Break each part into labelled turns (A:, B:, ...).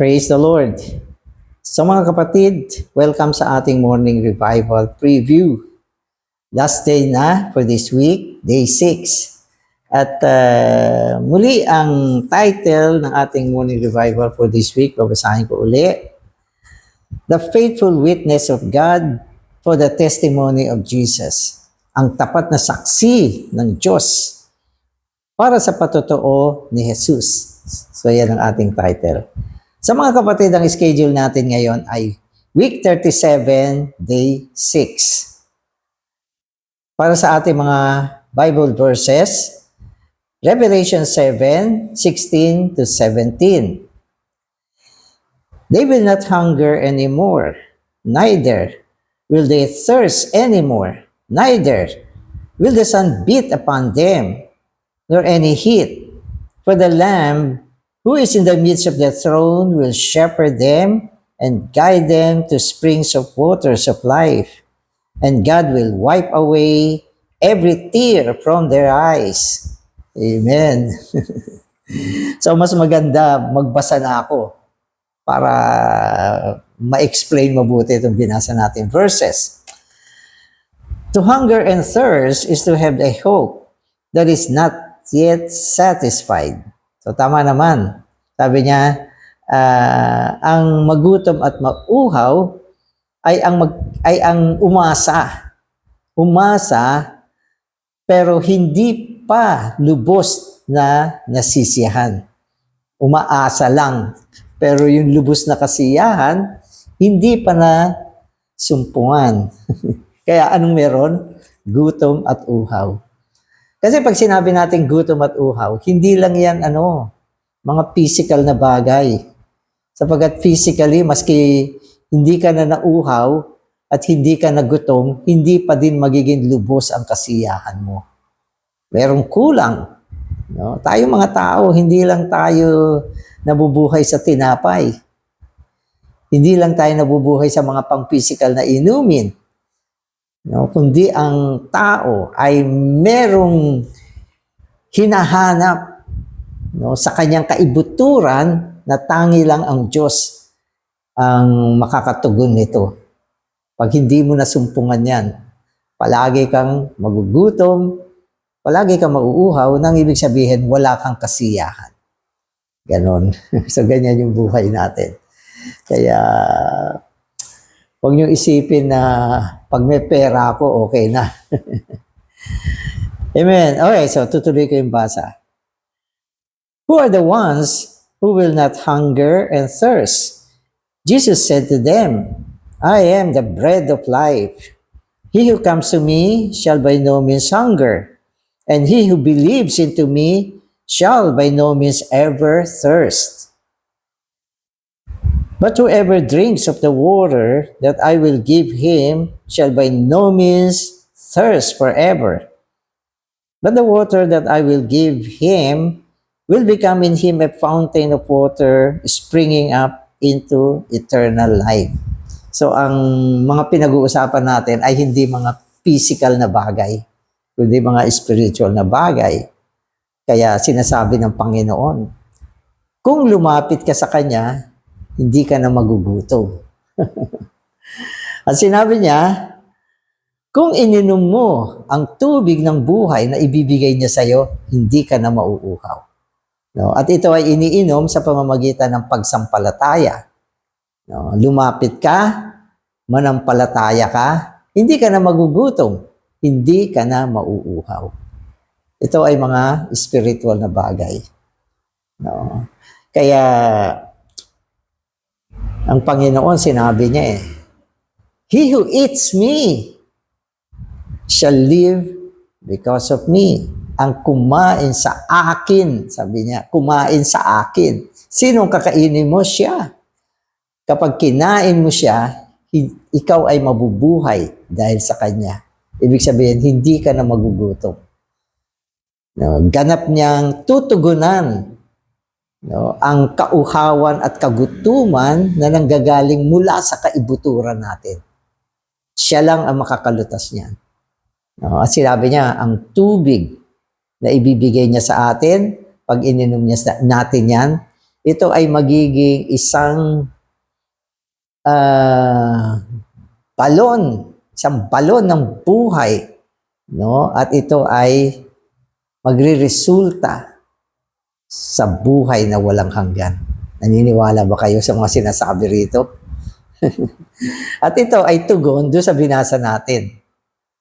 A: Praise the Lord. So mga kapatid, welcome sa ating morning revival preview. Last day na for this week, day 6. At muli ang title ng ating morning revival for this week, babasahin ko uli. The Faithful Witness of God for the Testimony of Jesus. Ang tapat na saksi ng Diyos para sa patotoo ni Jesus. So yan ang ating title. Sa mga kapatid, ang schedule natin ngayon ay week 37, day 6. Para sa ating mga Bible verses, Revelation 7, 16 to 17. They will not hunger anymore, neither will they thirst anymore, neither will the sun beat upon them, nor any heat. For the Lamb who is in the midst of the throne will shepherd them and guide them to springs of waters of life. And God will wipe away every tear from their eyes. Amen. So mas maganda magbasa na ako para ma-explain mabuti itong binasa natin verses. To hunger and thirst is to have a hope that is not yet satisfied. So tama naman. Sabi niya, ang magutom at mauhaw ay ang umasa. Umasa pero hindi pa lubos na nasisiyahan. Umaasa lang. Pero yung lubos na kasiyahan, hindi pa na sumpungan. Kaya anong meron? Gutom at uhaw. Kasi pag sinabi natin gutom at uhaw, hindi lang yan mga physical na bagay. Sapagkat physically, maski hindi ka na nauhaw at hindi ka nagutom, hindi pa din magiging lubos ang kasiyahan mo. Merong kulang. No? Tayo mga tao, hindi lang tayo nabubuhay sa tinapay. Hindi lang tayo nabubuhay sa mga pang-physical na inumin. No, kundi ang tao ay merong hinahanap sa kanyang kaibuturan na tangi lang ang Diyos ang makakatugon nito. Pag hindi mo nasumpungan yan, palagi kang magugutom, palagi kang mauuhaw, nang ibig sabihin wala kang kasiyahan. Ganon. So ganyan yung buhay natin. Kaya huwag niyo isipin na pag may pera ako, okay na. Amen. Okay, so tutuloy ko yung basa. Who are the ones who will not hunger and thirst? Jesus said to them, I am the bread of life. He who comes to me shall by no means hunger, and he who believes into me shall by no means ever thirst. But whoever drinks of the water that I will give him shall by no means thirst forever. But the water that I will give him will become in him a fountain of water springing up into eternal life. So ang mga pinag-uusapan natin ay hindi mga physical na bagay, kundi mga spiritual na bagay. Kaya sinasabi ng Panginoon, kung lumapit ka sa Kanya, hindi ka na magugutom. At sinabi niya, kung ininom mo ang tubig ng buhay na ibibigay niya sa iyo, hindi ka na mauuhaw. No? At ito ay iniinom sa pamamagitan ng pagsampalataya. No? Lumapit ka, manampalataya ka, hindi ka na magugutom, hindi ka na mauuhaw. Ito ay mga spiritual na bagay. No? Kaya ang Panginoon, sinabi niya He who eats me shall live because of me. Ang kumain sa akin, sabi niya, kumain sa akin. Sinong kakainin mo? Siya. Kapag kinain mo siya, ikaw ay mabubuhay dahil sa Kanya. Ibig sabihin, hindi ka na magugutom. No, ganap niyang tutugunan ang kauhawan at kagutuman na nanggagaling mula sa kaibuturan natin. Siya lang ang makakalutas niyan. At sinabi niya, ang tubig na ibibigay niya sa atin, pag ininom niya natin yan, ito ay magiging isang isang balon ng buhay, no? At ito ay magre-resulta sa buhay na walang hanggan. Naniniwala ba kayo sa mga sinasabi rito? At ito ay tugon doon sa binasa natin.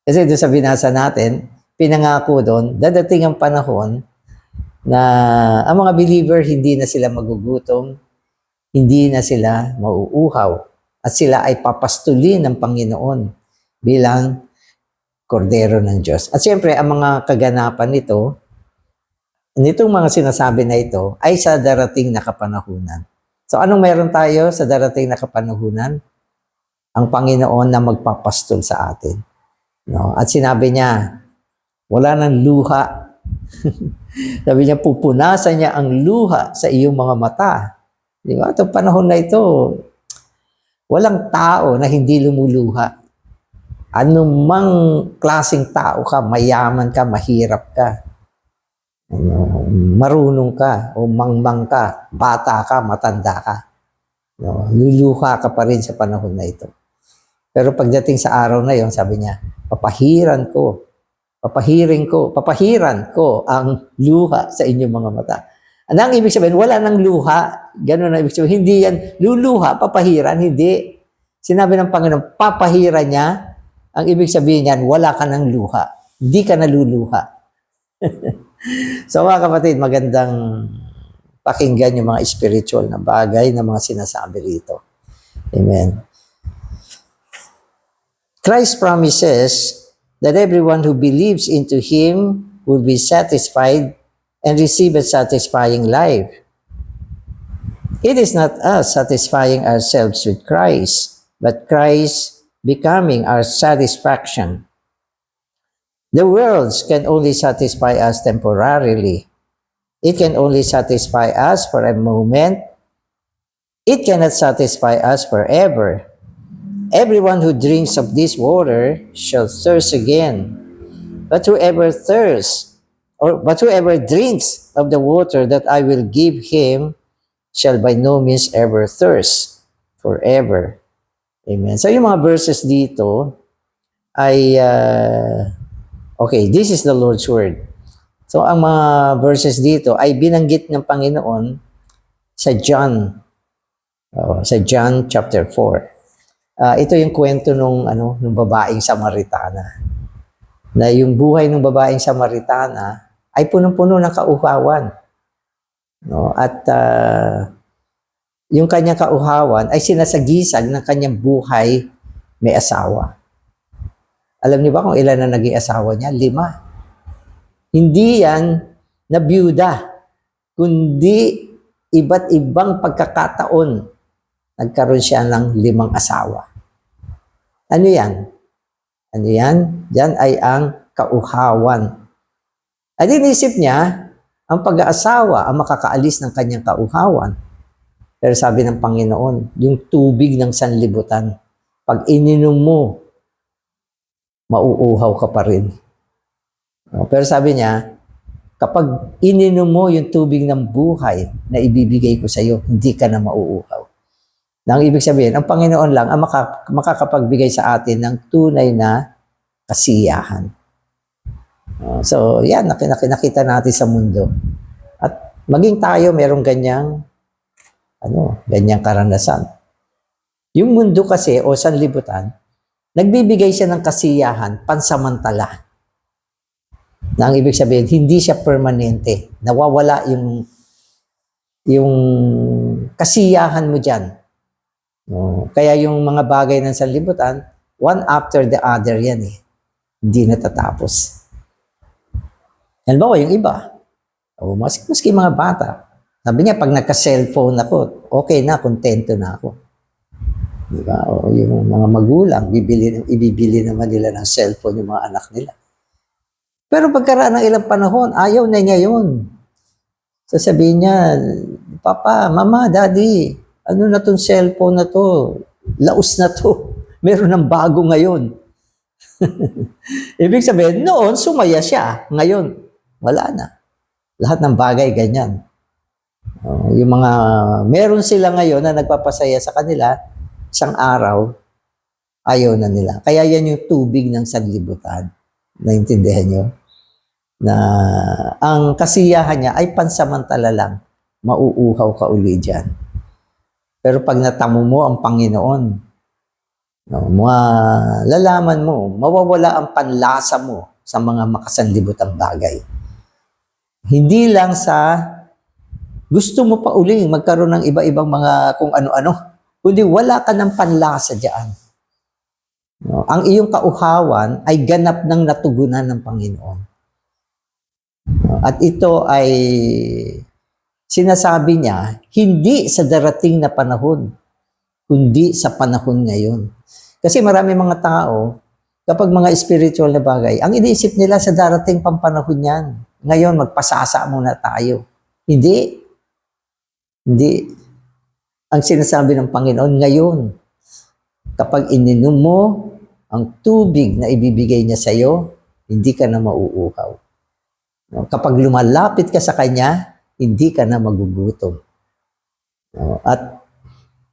A: Kasi doon sa binasa natin, pinangako doon, dadating ang panahon na ang mga believer hindi na sila magugutom, hindi na sila mauuhaw, at sila ay papastulin ng Panginoon bilang kordero ng Diyos. At siyempre, ang mga kaganapan nitong mga sinasabi na ito ay sa darating na kapanahunan. So anong meron tayo sa darating na kapanahunan? Ang Panginoon na magpapastol sa atin. No? At sinabi niya, wala nang luha. Sabi niya, pupunasan niya ang luha sa iyong mga mata. Di ba? Itong panahon na ito, walang tao na hindi lumuluha. Anumang klaseng tao ka, mayaman ka, mahirap ka, marunong ka, o mangmang ka, bata ka, matanda ka. No? Luluha ka pa rin sa panahon na ito. Pero pagdating sa araw na yon, sabi niya, papahiran ko ang luha sa inyong mga mata. Ano ang ibig sabihin? Wala nang luha. Ganun ang ibig sabihin. Hindi yan luluha, papahiran, hindi. Sinabi ng Panginoon, papahiran niya. Ang ibig sabihin niyan, wala ka ng luha. Hindi ka naluluha. So mga kapatid, magandang pakinggan yung mga spiritual na bagay na mga sinasabi rito. Amen. Christ promises that everyone who believes into Him will be satisfied and receive a satisfying life. It is not us satisfying ourselves with Christ, but Christ becoming our satisfaction. The world can only satisfy us temporarily. It can only satisfy us for a moment. It cannot satisfy us forever. Everyone who drinks of this water shall thirst again. But whoever drinks of the water that I will give him shall by no means ever thirst forever. Amen. So yung mga verses dito ay, okay, this is the Lord's Word. So ang mga verses dito ay binanggit ng Panginoon sa John chapter 4. Ito yung kwento nung babaeng Samaritana. Na yung buhay ng babaeng Samaritana ay punong-puno ng kauhawan. No? At yung kanyang kauhawan ay sinasagisag ng kanyang buhay may asawa. Alam niyo ba kung ilan na naging asawa niya? 5. Hindi yan na byuda, kundi iba't ibang pagkakataon nagkaroon siya ng 5 asawa. Ano yan? Ano yan? Yan ay ang kauhawan. At inisip niya, ang pag-aasawa ang makakaalis ng kanyang kauhawan. Pero sabi ng Panginoon, yung tubig ng sanlibutan, pag ininom mo, mauuhaw ka pa rin. Pero sabi niya, kapag ininom mo yung tubig ng buhay na ibibigay ko sa iyo, hindi ka na mauuhaw. Ang ibig sabihin, ang Panginoon lang ang makakapagbigay sa atin ng tunay na kasiyahan. So, yan, nakita natin sa mundo. At maging tayo, merong ganyang karanasan. Yung mundo kasi, o sanlibutan, nagbibigay siya ng kasiyahan pansamantala. Na ang ibig sabihin, hindi siya permanente. Nawawala yung kasiyahan mo dyan. Kaya yung mga bagay ng sanlibutan, one after the other yan eh. Hindi natatapos. Halimbawa, yung iba, maski mga bata, sabi niya, pag nagka-cellphone ako, okay na, kontento na ako. Diba? O yung mga magulang, ibibili naman nila ng cellphone yung mga anak nila. Pero pagkaraan ng ilang panahon, ayaw na niya yun. Sasabihin niya, Papa, Mama, Daddy, ano na tong cellphone na to? Laos na to. Meron ng bago ngayon. Ibig sabihin, noon, sumaya siya. Ngayon, wala na. Lahat ng bagay, ganyan. Yung mga meron sila ngayon na nagpapasaya sa kanila, isang araw, ayaw na nila. Kaya yan yung tubig ng sanlibutan. Naintindihan nyo? Na ang kasiyahan niya ay pansamantala lang. Mauuhaw ka uli dyan. Pero pag natamo mo ang Panginoon, lalaman mo, mawawala ang panlasa mo sa mga makasanlibutang bagay. Hindi lang sa gusto mo pa uling magkaroon ng iba-ibang mga kung ano-ano, kundi wala ka ng panlasa dyan. Ang iyong kauhawan ay ganap ng natugunan ng Panginoon. At ito ay sinasabi niya, hindi sa darating na panahon, kundi sa panahon ngayon. Kasi marami mga tao, kapag mga spiritual na bagay, ang iniisip nila sa darating pang panahon yan. Ngayon, magpasasa muna tayo. Hindi. Hindi. Ang sinasabi ng Panginoon ngayon, kapag ininom mo ang tubig na ibibigay niya sa iyo, hindi ka na mauuhaw. Kapag lumalapit ka sa Kanya, hindi ka na magugutom. At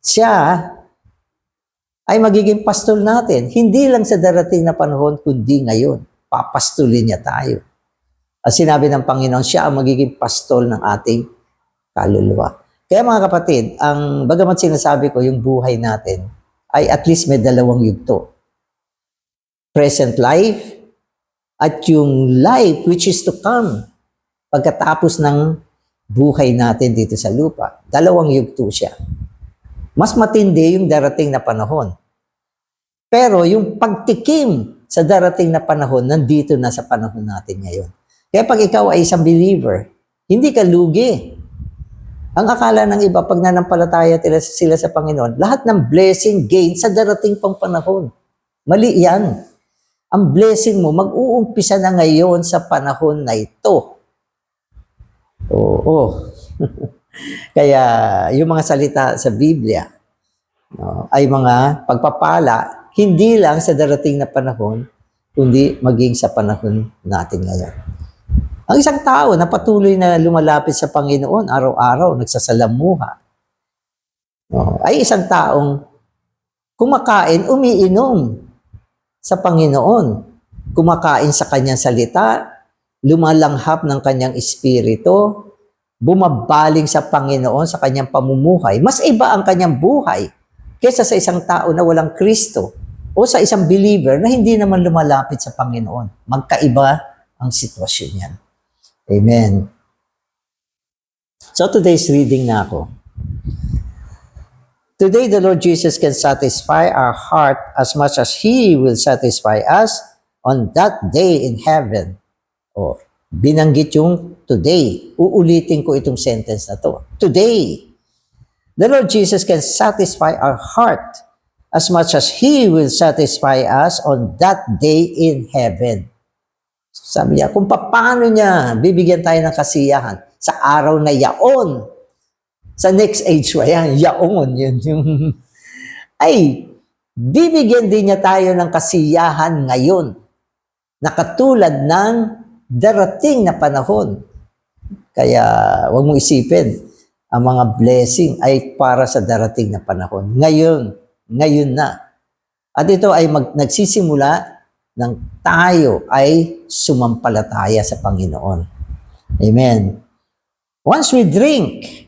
A: siya ay magiging pastol natin. Hindi lang sa darating na panahon, kundi ngayon. Papastulin niya tayo. At sinabi ng Panginoon, siya ang magiging pastol ng ating kaluluwa. Kaya mga kapatid, ang bagamat sinasabi ko, yung buhay natin ay at least may dalawang yugto. Present life at yung life which is to come pagkatapos ng buhay natin dito sa lupa. Dalawang yugto siya. Mas matindi yung darating na panahon. Pero yung pagtikim sa darating na panahon, nandito na sa panahon natin ngayon. Kaya pag ikaw ay isang believer, hindi ka lugi. Ang akala ng iba, pag nanampalataya sila sa Panginoon, lahat ng blessing gain sa darating pang panahon. Mali yan. Ang blessing mo, mag-uumpisa na ngayon sa panahon na ito. Oo. Kaya yung mga salita sa Biblia ay mga pagpapala, hindi lang sa darating na panahon, kundi maging sa panahon natin ngayon. Ang isang tao na patuloy na lumalapit sa Panginoon, araw-araw, nagsasalamuha, ay isang taong kumakain, umiinom sa Panginoon, kumakain sa kanyang salita, lumalanghap ng kanyang espiritu, bumabaling sa Panginoon sa kanyang pamumuhay. Mas iba ang kanyang buhay kaysa sa isang tao na walang Kristo o sa isang believer na hindi naman lumalapit sa Panginoon. Magkaiba ang sitwasyon niyan. Amen. So today's reading na ako. Today, the Lord Jesus can satisfy our heart as much as He will satisfy us on that day in heaven. O, binanggit yung today. Uulitin ko itong sentence na to. Today, the Lord Jesus can satisfy our heart as much as He will satisfy us on that day in heaven. Sabi niya, kung paano niya bibigyan tayo ng kasiyahan sa araw na yaon, sa next age, ayan, yaon, yun yung, ay, bibigyan din niya tayo ng kasiyahan ngayon, na katulad ng darating na panahon. Kaya, huwag mong isipin, ang mga blessing ay para sa darating na panahon. Ngayon na. At ito ay nagsisimula ng tayo ay sumampalataya sa Panginoon. Amen. Once we drink,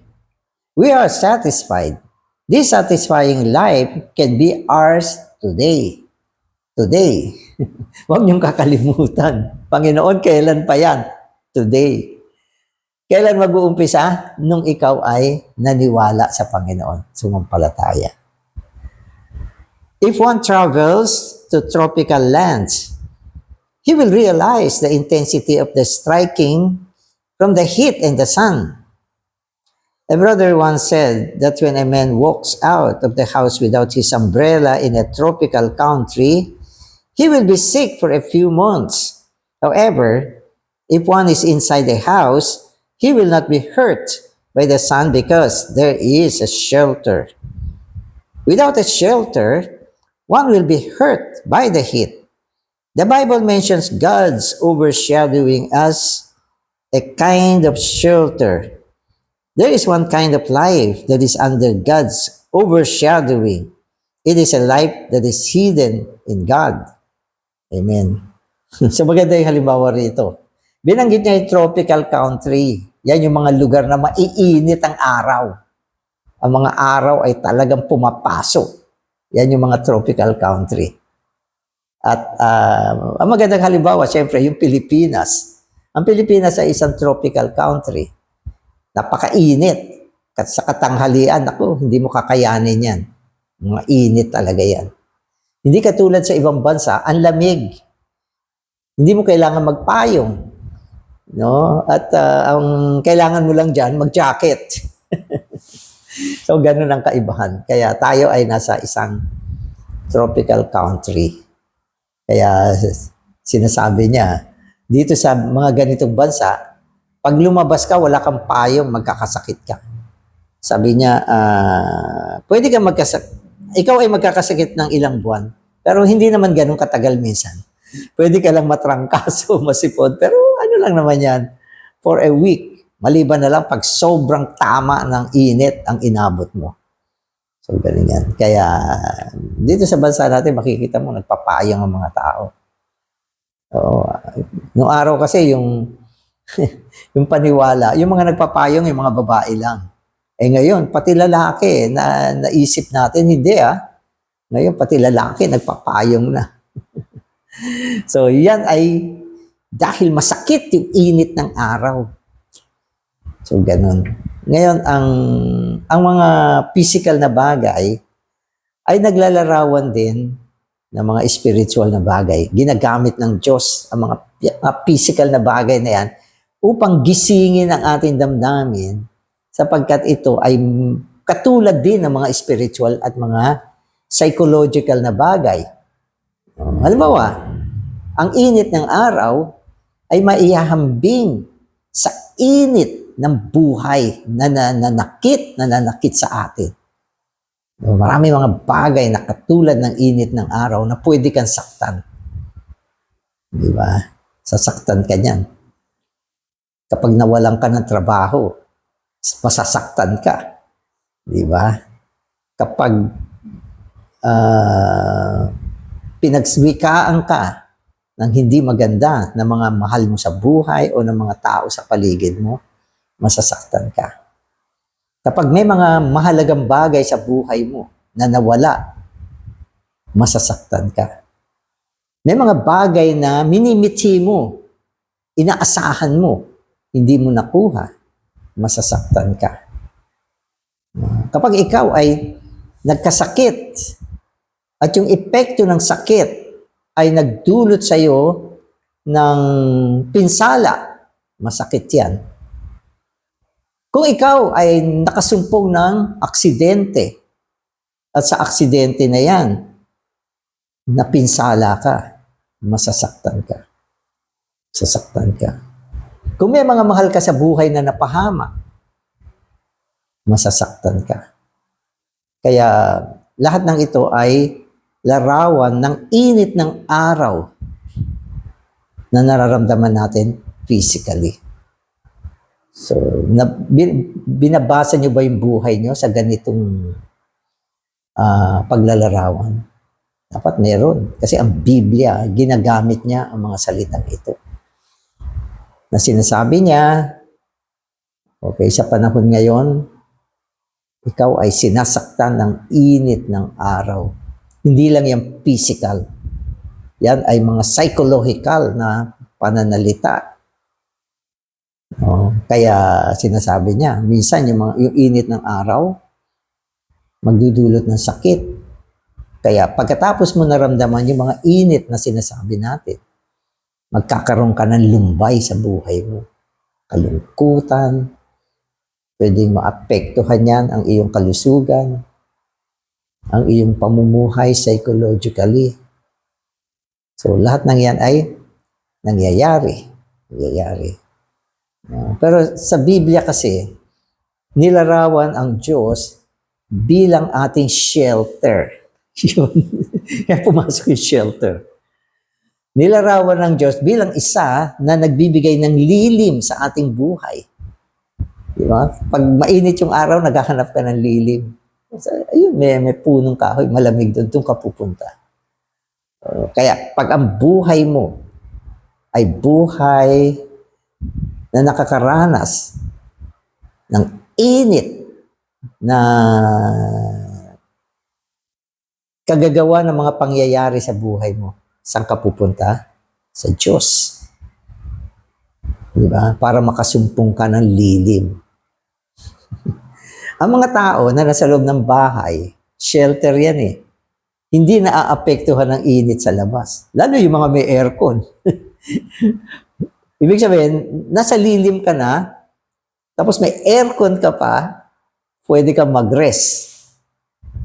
A: we are satisfied. This satisfying life can be ours today. Today. Huwag niyong kakalimutan. Panginoon, kailan pa yan? Today. Kailan mag-uumpisa? Nung ikaw ay naniwala sa Panginoon. Sumampalataya. If one travels to tropical lands, he will realize the intensity of the striking from the heat and the sun. A brother once said that when a man walks out of the house without his umbrella in a tropical country, he will be sick for a few months. However, if one is inside the house, he will not be hurt by the sun because there is a shelter. Without a shelter, one will be hurt by the heat. The Bible mentions God's overshadowing us a kind of shelter. There is one kind of life that is under God's overshadowing. It is a life that is hidden in God. Amen. So maganda yung halimbawa rito. Binanggit niya yung tropical country. Yan yung mga lugar na maiinit ang araw. Ang mga araw ay talagang pumapasok. Yan yung mga tropical country. At ang magandang halimbawa, siyempre, yung Pilipinas. Ang Pilipinas ay isang tropical country. Napakainit. Sa katanghalian, ako, hindi mo kakayanin yan. Mga init talaga yan. Hindi katulad sa ibang bansa, ang lamig. Hindi mo kailangan magpayong. No? At ang kailangan mo lang dyan, mag-jacket. So, ganun ang kaibahan. Kaya tayo ay nasa isang tropical country. Kaya sinasabi niya, dito sa mga ganitong bansa, pag lumabas ka, wala kang payong, magkakasakit ka. Sabi niya, pwede kang ikaw ay magkakasakit ng ilang buwan, pero hindi naman ganun katagal minsan. Pwede ka lang matrangkaso, masipon, pero ano lang naman yan, for a week. Maliban na lang pag sobrang tama ng init ang inabot mo. So, ganun yan. Kaya, dito sa bansa natin, makikita mo, nagpapayang ang mga tao. So, noong araw kasi, yung paniwala, yung mga nagpapayong, yung mga babae lang. Eh ngayon, pati lalaki, naisip natin, hindi Ngayon, pati lalaki, nagpapayong na. So, yan ay dahil masakit yung init ng araw. So, ganun. Ngayon, ang mga physical na bagay ay naglalarawan din ng mga spiritual na bagay. Ginagamit ng Diyos ang mga physical na bagay na yan upang gisingin ang ating damdamin sapagkat ito ay katulad din ng mga spiritual at mga psychological na bagay. Halimbawa, ang init ng araw ay maihahambing sa init ng buhay na nananakit sa atin. Marami mga bagay na katulad ng init ng araw na pwede kang saktan. Di ba? Sasaktan ka niyan. Kapag nawalan ka ng trabaho, masasaktan ka. Di ba? Kapag pinagswikaan ka ng hindi maganda na mga mahal mo sa buhay o ng mga tao sa paligid mo, masasaktan ka. Kapag may mga mahalagang bagay sa buhay mo na nawala, masasaktan ka. May mga bagay na minimithi mo, inaasahan mo, hindi mo nakuha, masasaktan ka. Kapag ikaw ay nagkasakit at yung epekto ng sakit ay nagdulot sa iyo ng pinsala, masakit yan. Kung ikaw ay nakasumpong ng aksidente at sa aksidente na yan, napinsala ka, masasaktan ka. Sasaktan ka. Kung may mga mahal ka sa buhay na napahama, masasaktan ka. Kaya lahat ng ito ay larawan ng init ng araw na nararamdaman natin physically. So, binabasa nyo ba yung buhay nyo sa ganitong paglalarawan? Dapat meron. Kasi ang Biblia, ginagamit niya ang mga salitang ito. Na sinasabi niya, okay, sa panahon ngayon, ikaw ay sinasaktan ng init ng araw. Hindi lang yung physical. Yan ay mga psychological na pananalita. Kaya sinasabi niya, minsan yung init ng araw, magdudulot ng sakit. Kaya pagkatapos mo naramdaman yung mga init na sinasabi natin, magkakaroon ka ng lumbay sa buhay mo. Kalungkutan, pwedeng maapektuhan yan ang iyong kalusugan, ang iyong pamumuhay psychologically. So lahat ng yan ay nangyayari. Pero sa Biblia kasi, nilarawan ang Diyos bilang ating shelter. Kaya pumasok yung shelter. Nilarawan ng Diyos bilang isa na nagbibigay ng lilim sa ating buhay. Di ba? Pag mainit yung araw, naghahanap ka ng lilim. So, ayun, may punong kahoy, malamig doon ka pupunta. Kaya pag ang buhay mo ay buhay na nakakaranas ng init na kagagawa ng mga pangyayari sa buhay mo, saan ka pupunta? Sa Diyos. Diba? Para makasumpong ka ng lilim. Ang mga tao na nasa loob ng bahay, shelter yan eh. Hindi naaapektuhan ng init sa labas. Lalo yung mga may aircon. Ibig sabihin, nasa lilim ka na, tapos may aircon ka pa, pwede kang mag-rest.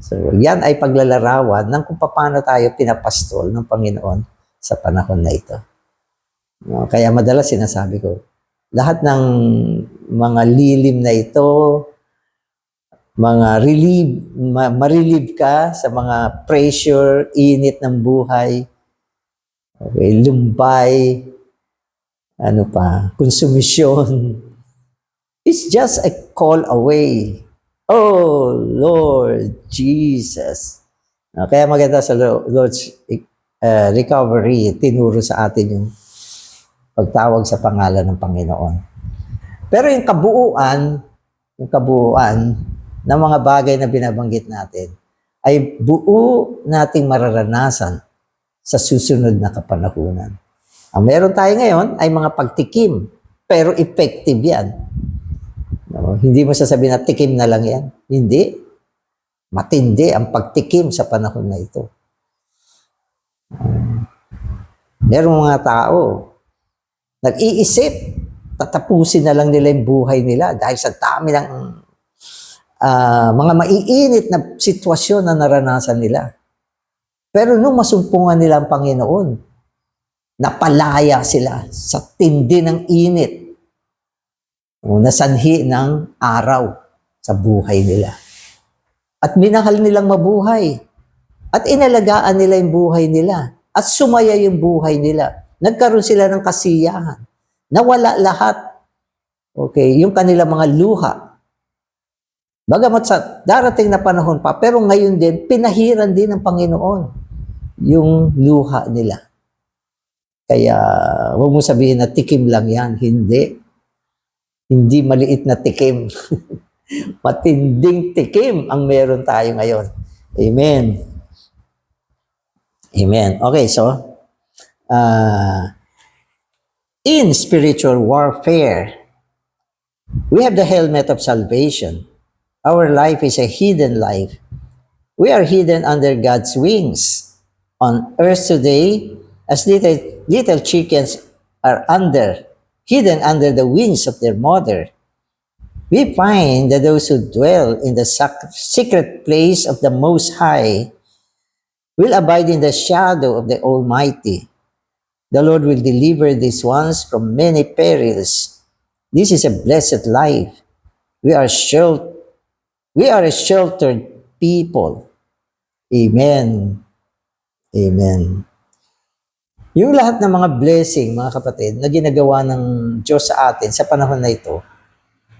A: So, yan ay paglalarawan ng kung paano tayo pinapastol ng Panginoon sa panahon na ito. No, kaya madalas sinasabi ko, lahat ng mga lilim na ito, mga ma-relieve ka sa mga pressure, init ng buhay, okay, lumbay, ano pa, konsumisyon. It's just a call away. Oh, Lord Jesus. Kaya maganda sa Lord's recovery, tinuro sa atin yung pagtawag sa pangalan ng Panginoon. Pero yung kabuuan ng mga bagay na binabanggit natin ay buo nating mararanasan sa susunod na kapanahunan. Ang meron tayo ngayon ay mga pagtikim, pero effective yan. No? Hindi mo sasabihin na tikim na lang yan. Hindi. Matindi ang pagtikim sa panahon na ito. Merong mga tao, nag-iisip, tatapusin na lang nila yung buhay nila dahil sa dami ng mga maiinit na sitwasyon na naranasan nila. Pero nung masumpungan nila ang Panginoon, napalaya sila sa tindi ng init o nasanhi ng araw sa buhay nila. At minahal nilang mabuhay. At inalagaan nila yung buhay nila. At sumaya yung buhay nila. Nagkaroon sila ng kasiyahan. Nawala lahat. Okay, yung kanilang mga luha. Bagamat sa darating na panahon pa, pero ngayon din, pinahiran din ng Panginoon yung luha nila. Kaya, huwag mo sabihin na tikim lang yan. Hindi. Hindi maliit na tikim. Matinding tikim ang meron tayo ngayon. Amen. Amen. Okay, so, in spiritual warfare, we have the helmet of salvation. Our life is a hidden life. We are hidden under God's wings. On earth today, as little chickens are hidden under the wings of their mother, we find that those who dwell in the secret place of the Most High will abide in the shadow of the Almighty. The Lord will deliver these ones from many perils. This is a blessed life. We are a sheltered people. Amen. Amen. Yung lahat ng mga blessing, mga kapatid, na ginagawa ng Diyos sa atin sa panahon na ito,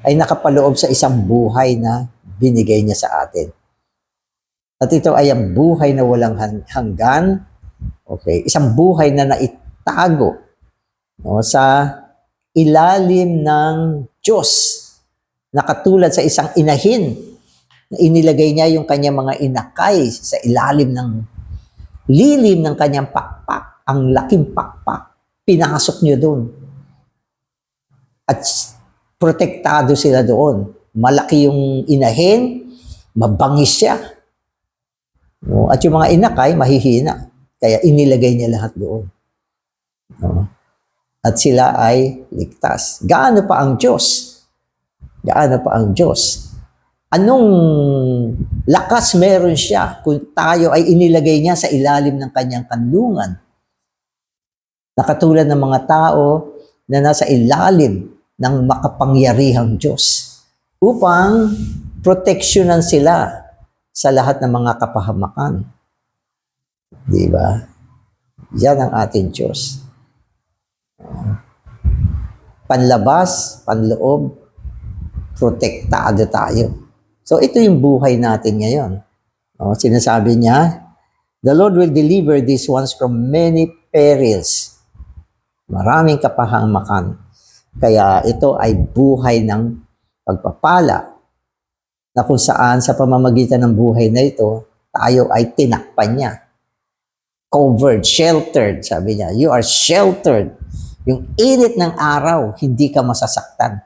A: ay nakapaloob sa isang buhay na binigay niya sa atin. At ito ay ang buhay na walang hanggan, okay, isang buhay na naitago, no, sa ilalim ng Diyos, na katulad sa isang inahin, na inilagay niya yung kanyang mga inakay sa ilalim ng lilim ng kanyang pakpak, ang laking pakpak, pinasok niyo doon. At protektado sila doon. Malaki yung inahin, mabangis siya. No? At yung mga inakay, mahihina. Kaya inilagay niya lahat doon. No? At sila ay ligtas. Gaano pa ang Diyos? Gaano pa ang Diyos? Anong lakas meron siya kung tayo ay inilagay niya sa ilalim ng kanyang kanlungan? Nakatulad ng mga tao na nasa ilalim ng makapangyarihang Diyos upang proteksyonan sila sa lahat ng mga kapahamakan. Di ba? Yan ang ating Diyos. Panlabas, panloob, protektado tayo. So ito yung buhay natin ngayon. Sinasabi niya, the Lord will deliver these ones from many perils. Maraming kapahamakan. Kaya ito ay buhay ng pagpapala na kung saan sa pamamagitan ng buhay na ito, tayo ay tinakpan niya. Covered, sheltered, sabi niya. You are sheltered. Yung init ng araw, hindi ka masasaktan.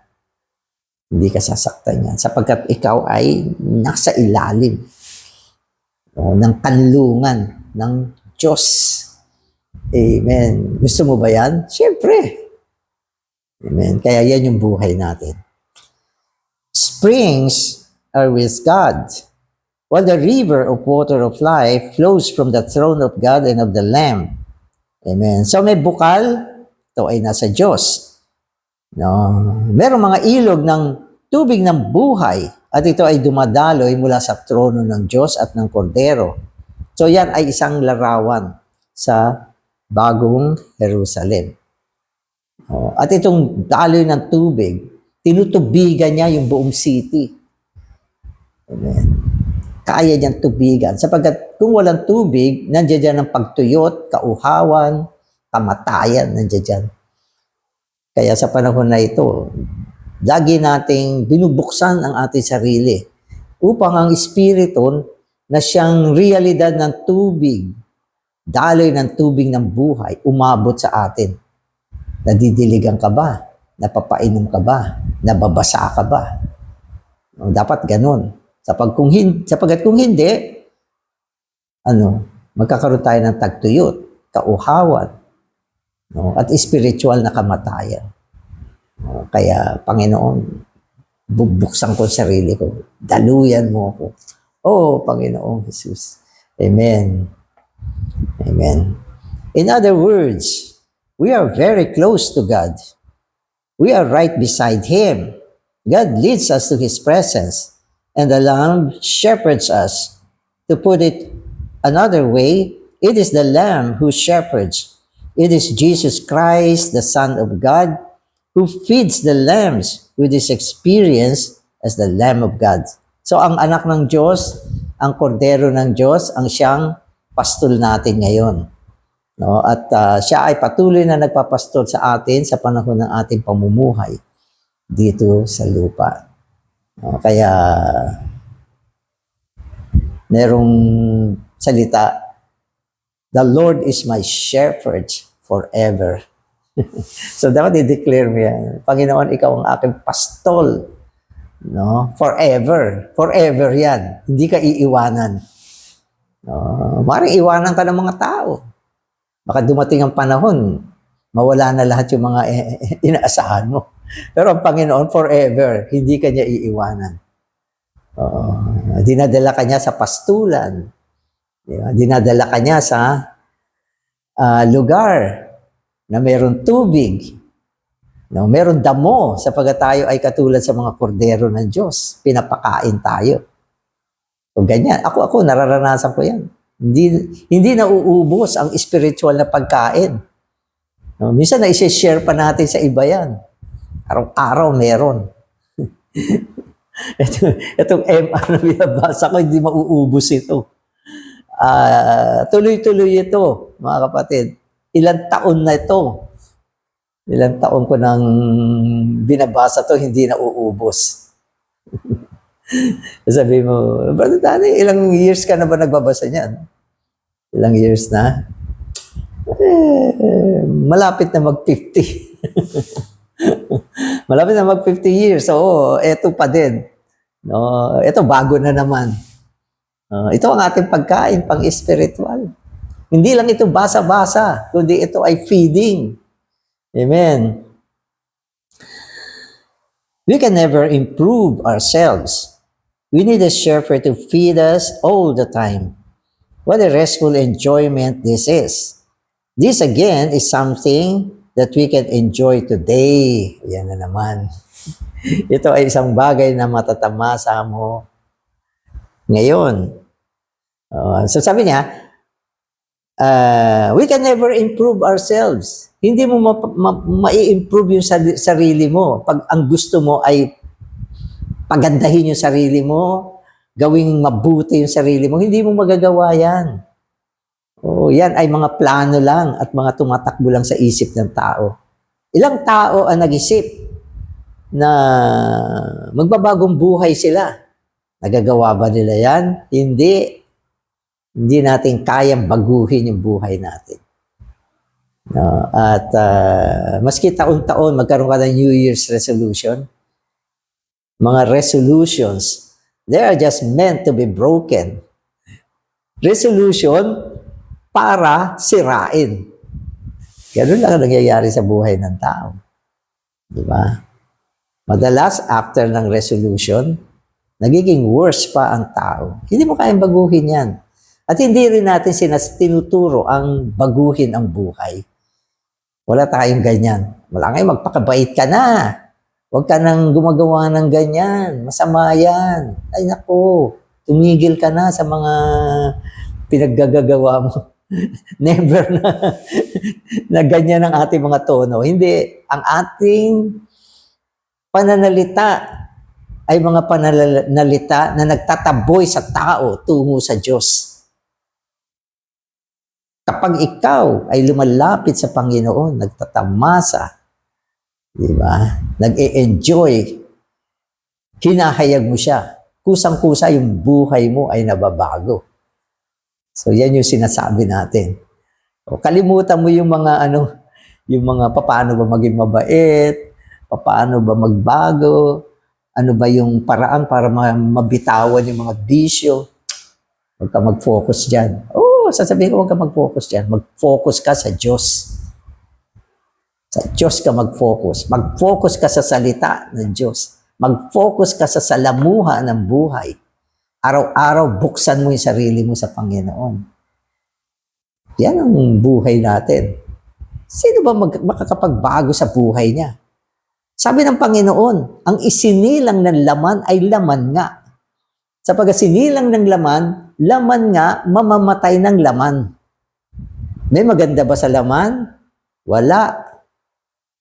A: Hindi ka sasaktan yan. Sapagkat ikaw ay nasa ilalim ng kanlungan ng Diyos. Amen. Gusto mo ba yan? Siyempre. Amen. Kaya yan yung buhay natin. Springs are with God, while the river of water of life flows from the throne of God and of the Lamb. Amen. So may bukal, ito ay nasa Diyos. No? Merong mga ilog ng tubig ng buhay at ito ay dumadaloy mula sa trono ng Diyos at ng Kordero. So yan ay isang larawan sa bagong Jerusalem. At itong daloy ng tubig, tinutubigan niya yung buong city. Amen. Kaya niyang tubigan. Sapagkat kung walang tubig, nandiyan dyan ang pagtuyot, kauhawan, kamatayan, nandiyan dyan. Kaya sa panahon na ito, lagi nating binubuksan ang ating sarili upang ang Espiritu na siyang realidad ng tubig, daloy ng tubig ng buhay, umabot sa atin. Nadidiligan ka ba? Napapainom ka ba? Nababasa ka ba? Dapat ganun. Sapagkat kung hindi, magkakaroon tayo ng tagtuyot, kauhawan, at spiritual na kamatayan. Kaya, Panginoon, bubuksan ko sarili ko. Daluyan mo ako. Panginoong Jesus. Amen. Amen. In other words, we are very close to God. We are right beside Him. God leads us to His presence, and the Lamb shepherds us. To put it another way, it is the Lamb who shepherds. It is Jesus Christ, the Son of God, who feeds the lambs with His experience as the Lamb of God. So ang anak ng Diyos, ang kordero ng Diyos, ang siyang pastol natin ngayon. At siya ay patuloy na nagpapastol sa atin sa panahon ng ating pamumuhay dito sa lupa. Kaya merong salita, the Lord is my shepherd forever. So dapat i-declare mo yan. Panginoon, ikaw ang aking pastol. Forever. Forever yan. Hindi ka iiwanan. Maring iwanan ka ng mga tao. Baka dumating ang panahon, mawala na lahat yung mga inaasahan mo. Pero ang Panginoon, forever, hindi ka niya iiwanan. Dinadala ka niya sa pastulan. Dinadala ka niya sa lugar na mayroong tubig. Mayroong damo sapagkat tayo ay katulad sa mga kordero ng Diyos. Pinapakain tayo. O ganyan. Ako, nararanasan ko yan. Hindi nauubos ang spiritual na pagkain. Minsan na i-share pa natin sa iba yan. Araw-araw meron. Itong MR na binabasa ko, hindi mauubos ito. Tuloy-tuloy ito, mga kapatid. Ilang taon na ito. Ilang taon ko nang binabasa to, hindi na uubos. Sabi mo, Brother Danny, ilang years ka na ba nagbabasa niyan? Ilang years na? Malapit na mag-50. Malapit na mag-50 years. So, eto pa din. Ito, bago na naman. Ito ang ating pagkain, pang-spiritual. Hindi lang ito basa-basa, kundi ito ay feeding. Amen. We can never improve ourselves. We need a shepherd to feed us all the time. What a restful enjoyment this is. This again is something that we can enjoy today. Yan na naman. Ito ay isang bagay na matatamasa mo ngayon. So sabi niya, we can never improve ourselves. Hindi mo ma-improve yung sarili mo pag ang gusto mo ay pagandahin yung sarili mo, gawing mabuti yung sarili mo, hindi mo magagawa yan. Oo, yan ay mga plano lang at mga tumatakbo lang sa isip ng tao. Ilang tao ang nag-isip na magbabagong buhay sila. Nagagawa ba nila yan? Hindi. Hindi natin kayang baguhin yung buhay natin. No? At maski taon-taon magkaroon ka ng New Year's resolution, mga resolutions, they are just meant to be broken. Resolution para sirain. Ganun lang ang nangyayari sa buhay ng tao. Di ba? Madalas, after ng resolution, nagiging worse pa ang tao. Hindi mo kayang baguhin yan. At hindi rin natin tinuturo ang baguhin ang buhay. Wala tayong ganyan. Wala ngayon, magpakabait ka na. Huwag ka nang gumagawa ng ganyan. Masama yan. Ay naku, tumigil ka na sa mga pinaggagawa mo. Never na ganyan ang ating mga tono. Hindi. Ang ating pananalita ay mga pananalita na nagtataboy sa tao tungo sa Diyos. Kapag ikaw ay lumalapit sa Panginoon, nagtatamasa, di ba? Nag-e-enjoy, hinahayag mo siya, kusang-kusa yung buhay mo ay nababago. So yan yung sinasabi natin. O, kalimutan mo yung mga yung mga paano ba maging mabait, paano ba magbago, ano ba yung paraan para mabitawan yung mga bisyo. Huwag ka mag-focus dyan. Sasabihin ko, huwag ka mag-focus dyan. Mag-focus ka sa Diyos. Sa Diyos ka mag-focus. Mag-focus ka sa salita ng Diyos. Mag-focus ka sa salamuha ng buhay. Araw-araw, buksan mo yung sarili mo sa Panginoon. Yan ang buhay natin. Sino ba makakapagbago sa buhay niya? Sabi ng Panginoon, ang isinilang ng laman ay laman nga. Sa pag-sinilang ng laman nga, mamamatay ng laman. May maganda ba sa laman? Wala.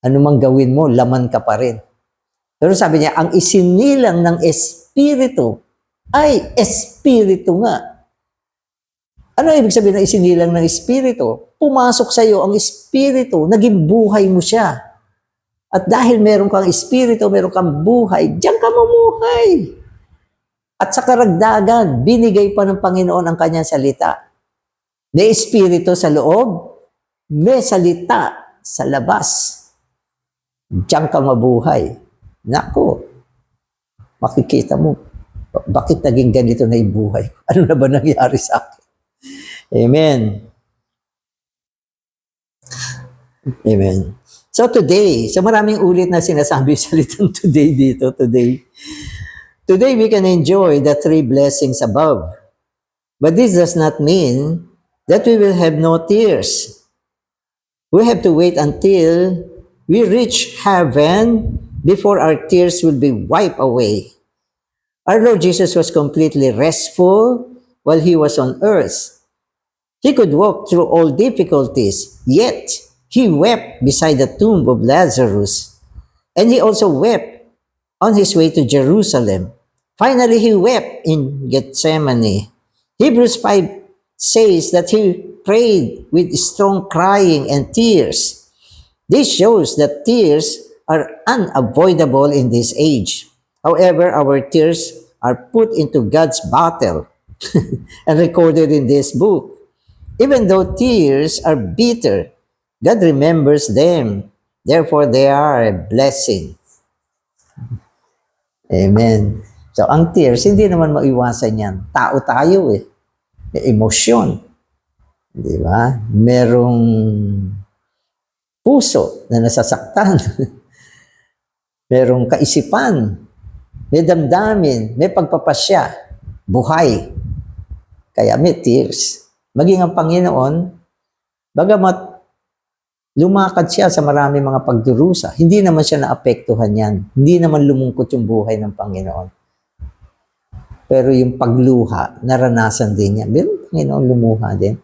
A: Ano mang gawin mo, laman ka pa rin. Pero sabi niya, ang isinilang ng Espiritu ay Espiritu nga. Ano ibig sabihin ng isinilang ng Espiritu? Pumasok sa iyo ang Espiritu, naging buhay mo siya. At dahil meron kang Espiritu, meron kang buhay, diyan ka mamuhay. At sa karagdagan, binigay pa ng Panginoon ang kanyang salita. May Espiritu sa loob, may salita sa labas. Diyan ka mabuhay. Naku, makikita mo, bakit naging ganito na yung buhay? Ano na ba nangyari sa akin? Amen. Amen. So today, maraming ulit na sinasabi yung salitang today dito, today. Today, we can enjoy the 3 blessings above. But this does not mean that we will have no tears. We have to wait until we reach heaven before our tears will be wiped away. Our Lord Jesus was completely restful while He was on earth. He could walk through all difficulties, yet He wept beside the tomb of Lazarus. And He also wept on His way to Jerusalem. Finally, He wept in Gethsemane. Hebrews 5 says that He prayed with strong crying and tears. This shows that tears are unavoidable in this age. However, our tears are put into God's bottle and recorded in this book. Even though tears are bitter, God remembers them. Therefore, they are a blessing. Amen. So, ang tears, hindi naman maiwasan yan. Tao tayo eh. May emosyon. Di ba? Merong puso na nasasaktan. Merong kaisipan. May damdamin. May pagpapasya. Buhay. Kaya may tears. Maging ang Panginoon, bagamat lumakad siya sa marami mga pagdurusa, hindi naman siya naapektuhan yan. Hindi naman lumungkot yung buhay ng Panginoon. Pero yung pagluha, naranasan din niya. Meron Panginoon lumuha din.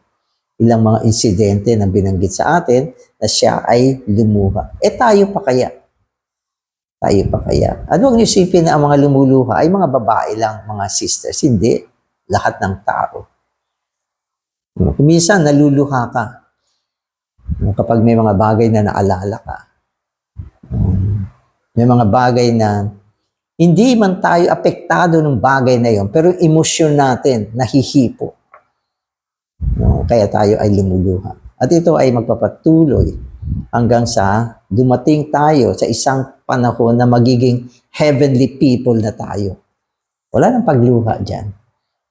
A: Ilang mga insidente na binanggit sa atin na siya ay lumuha. Tayo pa kaya? Tayo pa kaya? At huwag niyo isipin na ang mga lumuluha ay mga babae lang, mga sisters. Hindi. Lahat ng tao. Minsan, naluluha ka. Kapag may mga bagay na naalala ka. May mga bagay na hindi man tayo apektado ng bagay na yon, pero emosyon natin nahihipo. Kaya tayo ay lumuluha. At ito ay magpapatuloy hanggang sa dumating tayo sa isang panahon na magiging heavenly people na tayo. Wala nang pagluha dyan.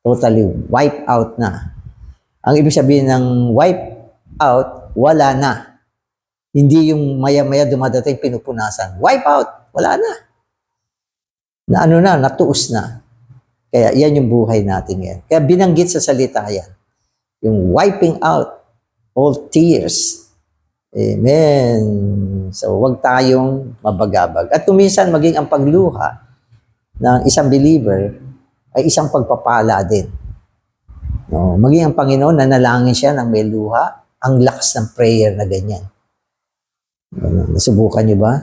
A: Totally wipe out na. Ang ibig sabihin ng wipe out, wala na. Hindi yung maya-maya dumadating pinupunasan. Wipe out, wala na. Natuos na. Kaya yan yung buhay natin yan. Kaya binanggit sa salita yan. Yung wiping out all tears. Amen. So, wag tayong mabagabag. At kuminsan maging ang pagluha ng isang believer ay isang pagpapala din. No, maging ang Panginoon, nanalangin siya ng may luha, ang lakas ng prayer na ganyan. Nasubukan niyo ba?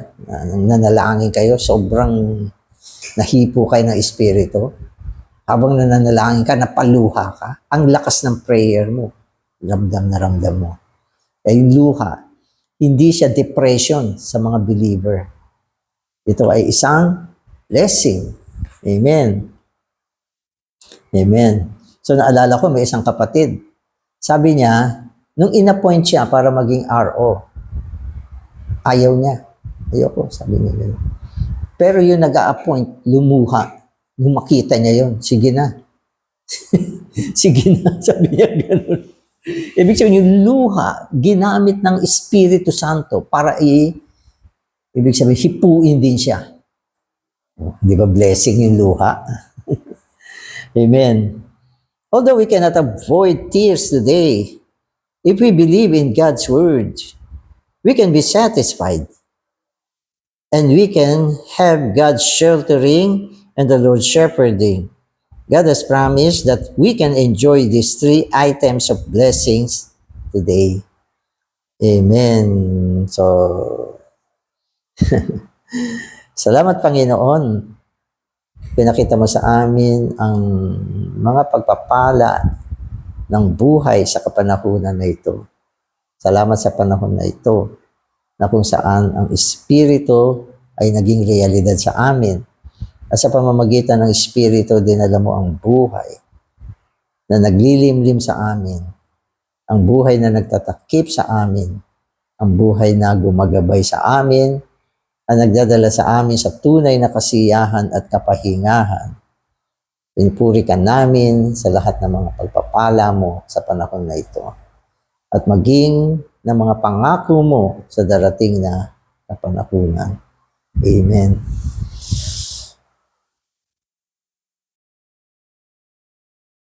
A: Nanalangin kayo, sobrang nahipo kayo ng Espiritu. Habang nananalangin ka, napaluha ka, ang lakas ng prayer mo. Ramdam na ramdam mo. Kaya yung luha, hindi siya depression sa mga believer. Ito ay isang blessing. Amen. Amen. So naalala ko, may isang kapatid. Sabi niya, nung inappoint siya para maging RO, ayaw niya. Ayoko, sabi niya gano'n. Pero yung nag-a-appoint, lumuha. Nung makita niya yun, sige na. Sige na, sabi niya gano'n. Ibig sabihin, yung luha, ginamit ng Espiritu Santo para ibig sabihin, hipuin din siya. Di ba blessing yung luha? Amen. Although we cannot avoid tears today, if we believe in God's word, we can be satisfied. And we can have God's sheltering and the Lord's shepherding. God has promised that we can enjoy these three items of blessings today. Amen. So, salamat Panginoon. Pinakita mo sa amin ang mga pagpapala ng buhay sa kapanahunan na ito. Salamat sa panahon na ito na kung saan ang Espiritu ay naging realidad sa amin. At sa pamamagitan ng Espiritu, dinala mo ang buhay na naglilimlim sa amin, ang buhay na nagtatakip sa amin, ang buhay na gumagabay sa amin, ang nagdadala sa amin sa tunay na kasiyahan at kapahingahan. Pinupuri ka namin sa lahat ng mga pagpapala mo sa panahon na ito. At maging ng mga pangako mo sa darating na kapanahunan. Amen.